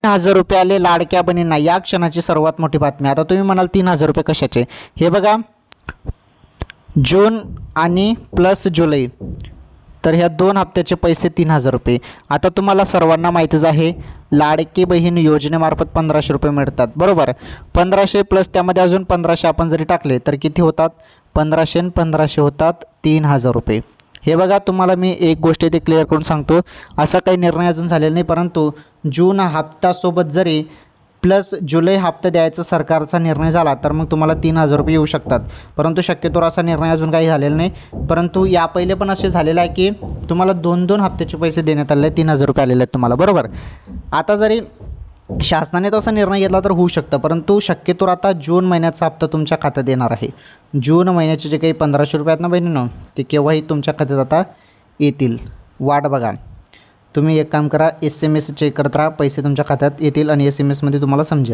₹3,000 आले लाडक्या बहिणींना, या क्षणाची सर्वात मोठी बातमी. आता तुम्ही म्हणाल ₹3,000 कशाचे? हे बघा, जून आणि प्लस जुलै, तर ह्या 2 हप्त्याचे पैसे ₹3,000. आता तुम्हाला सर्वांना माहितीच आहे, लाडकी बहीण योजनेमार्फत ₹1,500 मिळतात, बरोबर. 1,500 प्लस त्यामध्ये अजून 1,500 आपण जरी टाकले तर किती होतात? 1,500 आणि 1,500 होतात ₹3,000. हे बघा, तुम्हाला मी एक गोष्ट इथे क्लिअर करून सांगतो, असा काही निर्णय अजून झालेला नाही, परंतु जून हप्त्यासोबत जरी प्लस जुलै हप्ता द्यायचा सरकारचा निर्णय झाला तर मग तुम्हाला ₹3,000 येऊ शकतात. परंतु शक्यतोवर असा निर्णय अजून काही झालेला नाही. परंतु या पहिले पण असे झालेलं आहे की तुम्हाला 2-2 हप्त्याचे पैसे देण्यात आलेले, ₹3,000 आलेले आहेत तुम्हाला, बरोबर. आता जरी शासनाने तसा निर्णय घेतला तर होऊ शकतं, परंतु शक्यतोवर आता जून महिन्याचा हप्ता तुमच्या खात्यात येणार आहे. जून महिन्याचे जे काही ₹1,500 आहेत ना बहिणींनो, ते केव्हाही तुमच्या खात्यात आता येतील. वाट बघा. तुम्ही एक काम करा, SMS चेक करत राहा, पैसे तुमच्या खात्यात येतील आणि SMS मध्ये तुम्हाला समजेल.